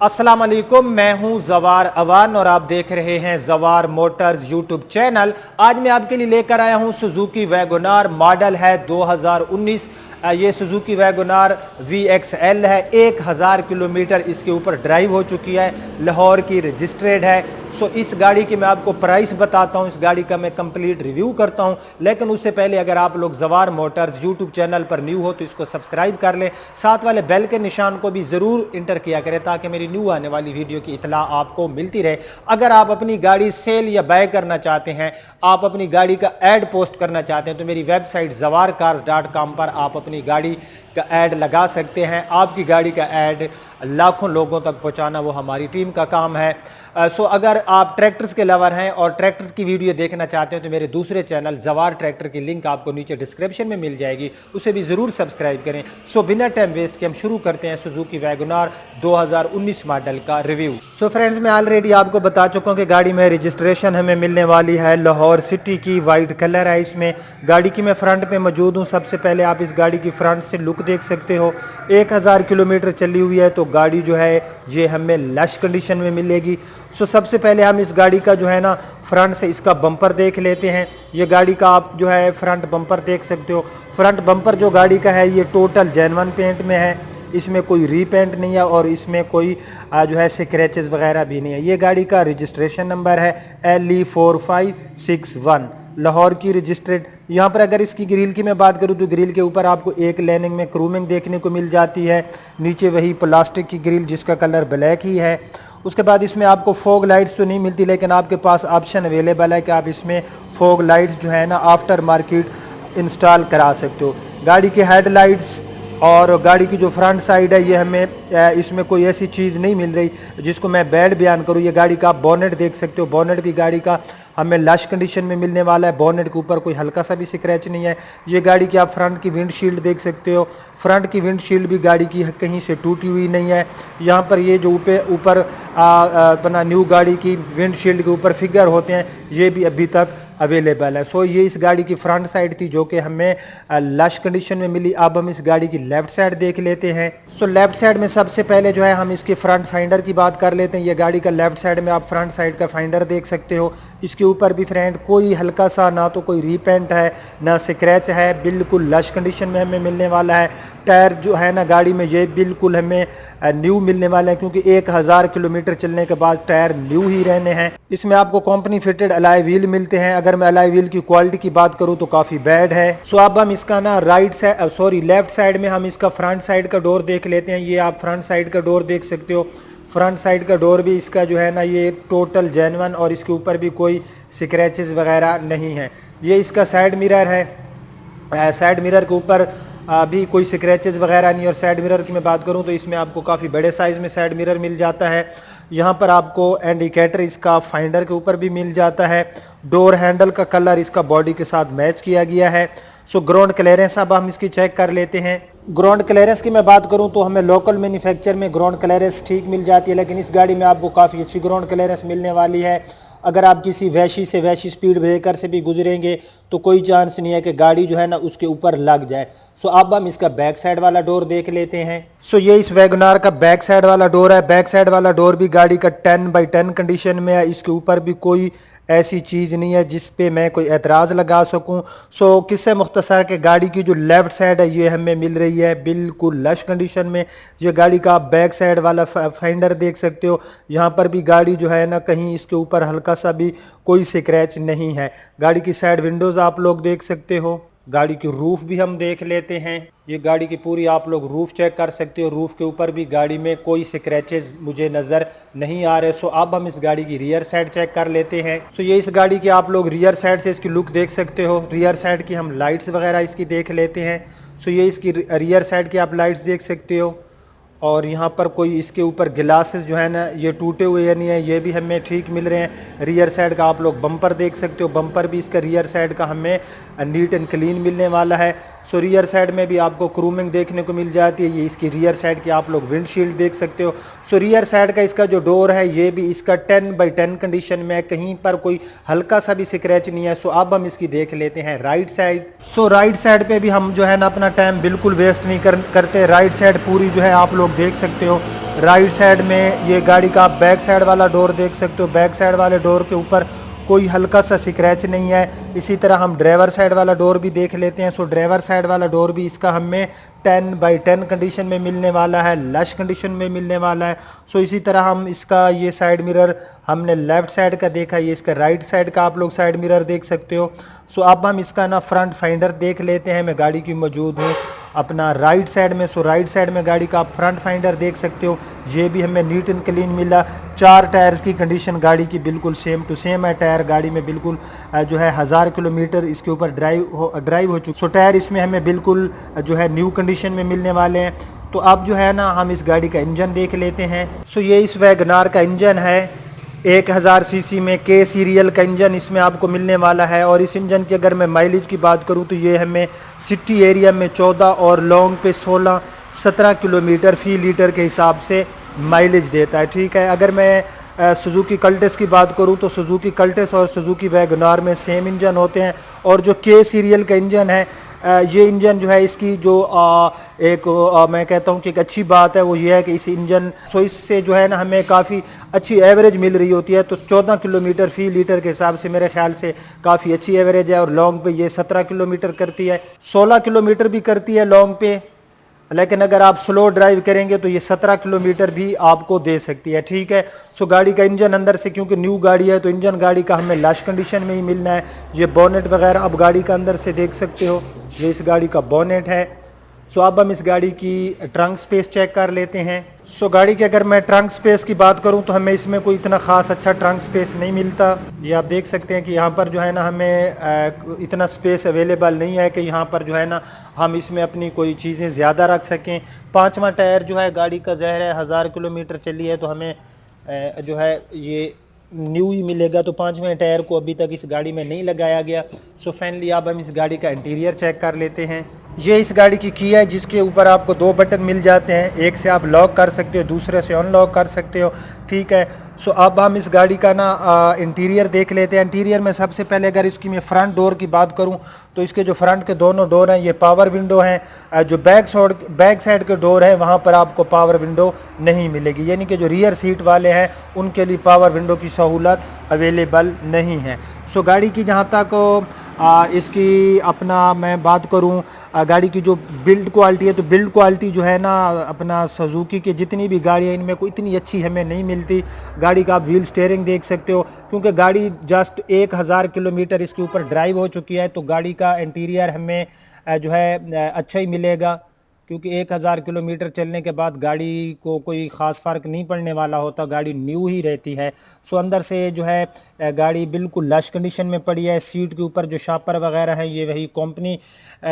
अस्सलाम वालेकुम, मैं हूं जवार अवान और आप देख रहे हैं जवार मोटर्स यूट्यूब चैनल। आज मैं आपके लिए लेकर आया हूं सुजुकी वैगोनार, मॉडल है 2019। ये सुजुकी वैगोनार VXL है। 1000 किलोमीटर इसके ऊपर ड्राइव हो चुकी है, लाहौर की रजिस्ट्रेड है। सो इस गाड़ी की मैं आपको प्राइस बताता हूं, इस गाड़ी का मैं कंप्लीट रिव्यू करता हूं। लेकिन उससे पहले अगर आप लोग जवार मोटर्स यूट्यूब चैनल पर न्यू हो तो इसको सब्सक्राइब कर लें, साथ वाले बेल के निशान को भी ज़रूर इंटर किया करें ताकि मेरी न्यू आने वाली वीडियो की इतला आपको मिलती रहे। अगर आप अपनी गाड़ी सेल या बाय करना चाहते हैं, आप अपनी गाड़ी का ऐड पोस्ट करना चाहते हैं तो मेरी वेबसाइट zawarcars.com पर आप अपनी गाड़ी का ऐड लगा सकते हैं। आपकी गाड़ी का ऐड लाखों लोगों तक पहुंचाना वो हमारी टीम का काम है। सो अगर आप ट्रैक्टर्स के लवर हैं और ट्रैक्टर्स की वीडियो देखना चाहते हैं तो मेरे दूसरे चैनल जवार ट्रैक्टर की लिंक आपको नीचे डिस्क्रिप्शन में मिल जाएगी, उसे भी ज़रूर सब्सक्राइब करें। सो बिना टाइम वेस्ट के हम शुरू करते हैं सुजुकी वैगोनार 2019 मॉडल का रिव्यू। सो फ्रेंड्स, मैं ऑलरेडी आपको बता चुका हूँ कि गाड़ी में रजिस्ट्रेशन हमें मिलने वाली है लाहौर सिटी की, वाइट कलर है इसमें। गाड़ी की मैं फ्रंट पे मौजूद हूँ। सबसे पहले आप इस गाड़ी की फ्रंट से लुक देख सकते हो। 1000 किलोमीटर चली हुई है तो गाड़ी जो है ये हमें लश कंडीशन में मिलेगी। सो सबसे पहले हम इस गाड़ी का जो है ना फ्रंट से इसका बम्पर देख लेते हैं। ये गाड़ी का आप जो है फ्रंट बम्पर देख सकते हो। फ्रंट बम्पर जो गाड़ी का है ये टोटल जेन्युइन पेंट में है, इसमें कोई रीपेंट नहीं है और इसमें कोई जो है स्क्रैचेस वगैरह भी नहीं है। ये गाड़ी का रजिस्ट्रेशन नंबर है LE4561, लाहौर की रजिस्ट्रेड। यहाँ पर अगर इसकी ग्रिल की मैं बात करूँ तो ग्रिल के ऊपर आपको एक लाइनिंग में क्रूमिंग देखने को मिल जाती है, नीचे वही प्लास्टिक की ग्रिल जिसका कलर ब्लैक ही है। उसके बाद इसमें आपको फॉग लाइट्स तो नहीं मिलती, लेकिन आपके पास ऑप्शन अवेलेबल है कि आप इसमें फॉग लाइट्स जो है ना आफ्टर मार्केट इंस्टॉल करा सकते हो। गाड़ी की हेडलाइट्स और गाड़ी की जो फ्रंट साइड है ये हमें इसमें कोई ऐसी चीज़ नहीं मिल रही जिसको मैं बैड बयान करूँ। ये गाड़ी का आप बोनेट देख सकते हो। बोनेट भी गाड़ी का हमें लश कंडीशन में मिलने वाला है। बोनेट के ऊपर कोई हल्का सा भी स्क्रैच नहीं है। ये गाड़ी की आप फ्रंट की विंडशील्ड देख सकते हो। फ्रंट की विंडशील्ड भी गाड़ी की कहीं से टूटी हुई नहीं है। यहाँ पर ये जो ऊपर अपना न्यू गाड़ी की विंडशील्ड के ऊपर फिगर होते हैं ये भी अभी तक अवेलेबल है। सो ये इस गाड़ी की फ्रंट साइड थी जो कि हमें लश कंडीशन में मिली। अब हम इस गाड़ी की लेफ्ट साइड देख लेते हैं। सो लेफ्ट साइड में सबसे पहले जो है हम इसके फ्रंट फाइंडर की बात कर लेते हैं। ये गाड़ी का लेफ्ट साइड में आप फ्रंट साइड का फाइंडर देख सकते हो। इसके ऊपर भी फ्रेंड कोई हल्का सा ना तो कोई रीपेंट है ना स्क्रैच है, बिल्कुल लश कंडीशन में हमें मिलने वाला है। टायर जो है ना गाड़ी में ये बिल्कुल हमें न्यू मिलने वाला है क्योंकि 1000 किलोमीटर चलने के बाद टायर न्यू ही रहने हैं। इसमें आपको कंपनी फिटेड अलाई व्हील मिलते हैं। अगर मैं अलाई व्हील की क्वालिटी की बात करूं तो काफ़ी बैड है। सो अब हम इसका ना लेफ्ट साइड में हम इसका फ्रंट साइड का डोर देख लेते हैं। ये आप फ्रंट साइड का डोर देख सकते हो। फ्रंट साइड का डोर भी इसका जो है ना ये टोटल जेन्युइन और इसके ऊपर भी कोई स्क्रैचेस वगैरह नहीं है। ये इसका साइड मिरर है। साइड मिरर के ऊपर अभी कोई स्क्रैचेस वगैरह नहीं। और साइड मिरर की मैं बात करूं तो इसमें आपको काफ़ी बड़े साइज़ में साइड मिरर मिल जाता है। यहाँ पर आपको इंडिकेटर इसका फाइंडर के ऊपर भी मिल जाता है। डोर हैंडल का कलर इसका बॉडी के साथ मैच किया गया है। सो ग्राउंड क्लियरेंस अब हम इसकी चेक कर लेते हैं। ग्राउंड क्लियरेंस की मैं बात करूं तो हमें लोकल मैन्युफैक्चर में ग्राउंड क्लियरेंस ठीक मिल जाती है, लेकिन इस गाड़ी में आपको काफ़ी अच्छी ग्राउंड क्लियरेंस मिलने वाली है। अगर आप किसी वैशी स्पीड ब्रेकर से भी गुजरेंगे तो कोई चांस नहीं है कि गाड़ी जो है ना उसके ऊपर लग जाए। सो अब हम इसका बैक साइड वाला डोर देख लेते हैं। सो ये इस वैगनार का बैक साइड वाला डोर है। बैक साइड वाला डोर भी गाड़ी का 10/10 कंडीशन में है। इसके ऊपर भी कोई ऐसी चीज़ नहीं है जिस पे मैं कोई एतराज़ लगा सकूं। सो किससे मुख्तसर के गाड़ी की जो लेफ़्ट साइड है ये हमें मिल रही है बिल्कुल लश कंडीशन में। ये गाड़ी का आप बैक साइड वाला फाइंडर देख सकते हो। यहाँ पर भी गाड़ी जो है ना कहीं इसके ऊपर हल्का सा भी कोई स्क्रैच नहीं है। गाड़ी की साइड विंडोज़ आप लोग देख सकते हो। गाड़ी की रूफ़ भी हम देख लेते हैं। ये गाड़ी की पूरी आप लोग रूफ़ चेक कर सकते हो। रूफ़ के ऊपर भी गाड़ी में कोई स्क्रैचेस मुझे नज़र नहीं आ रहे। सो अब हम इस गाड़ी की रियर साइड चेक कर लेते हैं। सो ये इस गाड़ी की आप लोग रियर साइड से इसकी लुक देख सकते हो। रियर साइड की हम लाइट्स वगैरह इसकी देख लेते हैं। सो ये इसकी रियर साइड की आप लाइट्स देख सकते हो। और यहाँ पर कोई इसके ऊपर गिलासेस जो है ना ये टूटे हुए नहीं है, ये भी हमें ठीक मिल रहे हैं। रियर साइड का आप लोग बम्पर देख सकते हो। बम्पर भी इसका रियर साइड का हमें नीट एंड क्लीन मिलने वाला है। सो रियर साइड में भी आपको क्रूमिंग देखने को मिल जाती है। ये इसकी रियर साइड की आप लोग विंडशील्ड देख सकते हो। सो रियर साइड का इसका जो डोर है ये भी इसका 10/10 कंडीशन में है, कहीं पर कोई हल्का सा भी स्क्रैच नहीं है। सो अब हम इसकी देख लेते हैं राइट साइड। सो राइट साइड पे भी हम जो है ना अपना टाइम बिल्कुल वेस्ट नहीं करते। राइट साइड पूरी जो है आप लोग देख सकते हो। राइट साइड में ये गाड़ी का आप बैक साइड वाला डोर देख सकते हो। बैक साइड वाले डोर के ऊपर कोई हल्का सा स्क्रैच नहीं है। इसी तरह हम ड्राइवर साइड वाला डोर भी देख लेते हैं। सो ड्राइवर साइड वाला डोर भी इसका हमें 10/10 कंडीशन में मिलने वाला है, लश कंडीशन में मिलने वाला है। सो इसी तरह हम इसका ये साइड मिरर हमने लेफ़्ट साइड का देखा, ये इसका राइट साइड का आप लोग साइड मिरर देख सकते हो। सो अब हम इसका ना फ्रंट फाइंडर देख लेते हैं। मैं गाड़ी की मौजूद हूँ अपना राइट साइड में। सो राइट साइड में गाड़ी का आप फ्रंट फाइंडर देख सकते हो। ये भी हमें नीट एंड क्लीन मिला। 4 टायर्स की कंडीशन गाड़ी की बिल्कुल सेम टू सेम है। टायर गाड़ी में बिल्कुल जो है 1000 किलोमीटर इसके ऊपर ड्राइव हो चुकी। सो टायर इसमें हमें बिल्कुल जो है न्यू कंडीशन में मिलने वाले हैं। तो अब जो है ना हम इस गाड़ी का इंजन देख लेते हैं। सो ये इस वैगनार का इंजन है। 1000 सीसी में के सीरियल का इंजन इसमें आपको मिलने वाला है। और इस इंजन की अगर मैं माइलेज की बात करूं तो ये हमें सिटी एरिया में 14 और लॉन्ग पे 16-17 किलोमीटर फी लीटर के हिसाब से माइलेज देता है। ठीक है, अगर मैं सुजुकी कल्टेस की बात करूं तो सुजुकी कल्टेस और सुजुकी वैगनार में सेम इंजन होते हैं। और जो के सीरियल का इंजन है ये इंजन जो है इसकी जो मैं कहता हूँ कि एक अच्छी बात है वो ये है कि इस इंजन इससे जो है ना हमें काफ़ी अच्छी एवरेज मिल रही होती है। तो 14 किलोमीटर फी लीटर के हिसाब से मेरे ख्याल से काफ़ी अच्छी एवरेज है। और लॉन्ग पे ये 17 किलोमीटर करती है, 16 किलोमीटर भी करती है लॉन्ग पे। लेकिन अगर आप स्लो ड्राइव करेंगे तो ये 17 किलोमीटर भी आपको दे सकती है। ठीक है, सो गाड़ी का इंजन अंदर से क्योंकि न्यू गाड़ी है तो इंजन गाड़ी का हमें लश कंडीशन में ही मिलना है। ये बोनेट वगैरह आप गाड़ी का अंदर से देख सकते हो, ये इस गाड़ी का बोनेट है। सो अब हम इस गाड़ी की ट्रंक स्पेस चेक कर लेते हैं। सो गाड़ी की अगर मैं ट्रंक स्पेस की बात करूं तो हमें इसमें कोई इतना ख़ास अच्छा ट्रंक स्पेस नहीं मिलता। ये आप देख सकते हैं कि यहाँ पर जो है ना हमें इतना स्पेस अवेलेबल नहीं है कि यहाँ पर जो है ना हम इसमें अपनी कोई चीज़ें ज़्यादा रख सकें। 5वां टायर जो है गाड़ी का ज़हर है 1000 किलोमीटर चली है तो हमें जो है ये न्यू ही मिलेगा। तो 5वें टायर को अभी तक इस गाड़ी में नहीं लगाया गया। सो फाइनली अब हम इस गाड़ी का इंटीरियर चेक कर लेते हैं। ये इस गाड़ी की है जिसके ऊपर आपको 2 बटन मिल जाते हैं। एक से आप लॉक कर सकते हो, दूसरे से अनलॉक कर सकते हो। ठीक है, सो अब हम इस गाड़ी का ना इंटीरियर देख लेते हैं। इंटीरियर में सबसे पहले अगर इसकी मैं फ्रंट डोर की बात करूं तो इसके जो फ्रंट के दोनों डोर हैं ये पावर विंडो हैं। जो बैक साइड के डोर है वहां पर आपको पावर विंडो नहीं मिलेगी, यानी कि जो रियर सीट वाले हैं उनके लिए पावर विंडो की सहूलत अवेलेबल नहीं है। सो गाड़ी की जहाँ तक इसकी अपना मैं बात करूं गाड़ी की जो बिल्ड क्वालिटी है तो बिल्ड क्वालिटी जो है ना अपना सुजुकी की जितनी भी गाड़ियाँ इनमें कोई इतनी अच्छी हमें नहीं मिलती। गाड़ी का आप व्हील स्टीयरिंग देख सकते हो क्योंकि गाड़ी जस्ट 1000 किलोमीटर इसके ऊपर ड्राइव हो चुकी है तो गाड़ी का इंटीरियर हमें जो है अच्छा ही मिलेगा क्योंकि 1000 किलोमीटर चलने के बाद गाड़ी को कोई ख़ास फ़र्क नहीं पड़ने वाला होता, गाड़ी न्यू ही रहती है। सो अंदर से जो है गाड़ी बिल्कुल लश कंडीशन में पड़ी है। सीट के ऊपर जो शापर वगैरह हैं ये वही कंपनी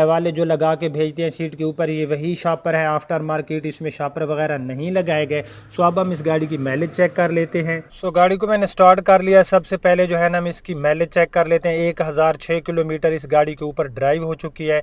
वाले जो लगा के भेजते हैं सीट के ऊपर, ये वही शापर है। आफ्टर मार्केट इसमें शापर वगैरह नहीं लगाए गए। सो अब हम इस गाड़ी की माइलेज चेक कर लेते हैं। सो गाड़ी को मैंने स्टार्ट कर लिया। सबसे पहले जो है ना हम इसकी माइलेज चेक कर लेते हैं। 1006 किलोमीटर इस गाड़ी के ऊपर ड्राइव हो चुकी है।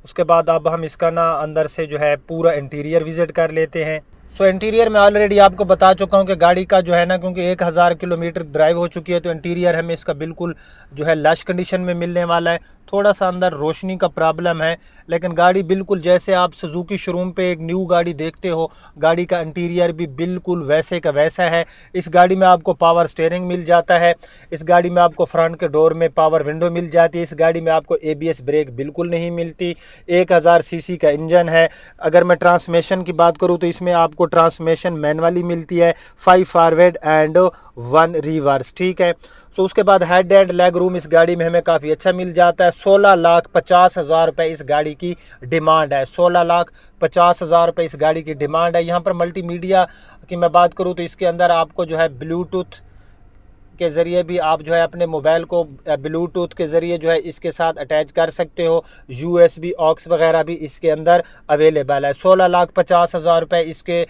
उसके बाद अब हम इसका ना अंदर से जो है पूरा इंटीरियर विजिट कर लेते हैं। सो इंटीरियर में ऑलरेडी आपको बता चुका हूँ कि गाड़ी का जो है ना क्योंकि 1000 किलोमीटर ड्राइव हो चुकी है तो इंटीरियर हमें इसका बिल्कुल जो है लश कंडीशन में मिलने वाला है। थोड़ा सा अंदर रोशनी का प्रॉब्लम है लेकिन गाड़ी बिल्कुल जैसे आप सुजुकी शोरूम पे एक न्यू गाड़ी देखते हो गाड़ी का इंटीरियर भी बिल्कुल वैसे का वैसा है। इस गाड़ी में आपको पावर स्टीयरिंग मिल जाता है। इस गाड़ी में आपको फ्रंट के डोर में पावर विंडो मिल जाती है। इस गाड़ी में आपको ABS ब्रेक बिल्कुल नहीं मिलती। 1000 सीसी का इंजन है। अगर मैं ट्रांसमिशन की बात करूँ तो इसमें आपको ट्रांसमिशन मैनुअली मिलती है, 5 फॉरवर्ड एंड 1 रिवर्स। ठीक है, सो उसके बाद हेड एंड लेग रूम इस गाड़ी में हमें काफ़ी अच्छा मिल जाता है। 16,50,000 रुपये इस गाड़ी की डिमांड है। 16,50,000 रुपये इस गाड़ी की डिमांड है। यहाँ पर मल्टीमीडिया की मैं बात करूँ तो इसके अंदर आपको जो है ब्लूटूथ के ज़रिए भी आप जो है अपने मोबाइल को ब्लूटूथ के ज़रिए जो है इसके साथ अटैच कर सकते हो। USB ऑक्स वगैरह भी इसके अंदर अवेलेबल है। 16,50,000 रुपये इसके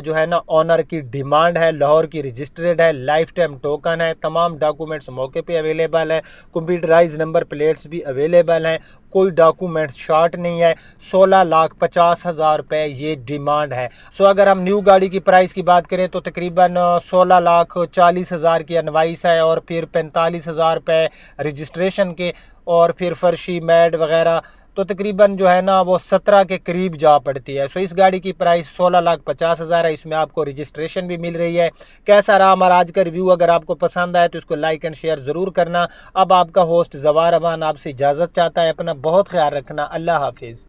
जो है ना ऑनर की डिमांड है। लाहौर की रजिस्टर्ड है, लाइफ टाइम टोकन है, तमाम डॉक्यूमेंट्स मौके पे अवेलेबल है, कंप्यूटराइज नंबर प्लेट्स भी अवेलेबल हैं। कोई डॉक्यूमेंट शॉर्ट नहीं है। 16,50,000 रुपये ये डिमांड है। सो अगर हम न्यू गाड़ी की प्राइस की बात करें तो तकरीबन 16,40,000 की इनवाइस है और फिर 45,000 रुपये रजिस्ट्रेशन के, और फिर फर्शी मैड वगैरह, तो तकरीबन जो है ना वो 17 के करीब जा पड़ती है। सो इस गाड़ी की प्राइस 16,50,000 है। इसमें आपको रजिस्ट्रेशन भी मिल रही है। कैसा रहा हमारा आज का रिव्यू? अगर आपको पसंद आए तो इसको लाइक एंड शेयर ज़रूर करना। अब आपका होस्ट जवार अमान आपसे इजाज़त चाहता है। अपना बहुत ख्याल रखना। अल्लाह हाफिज़।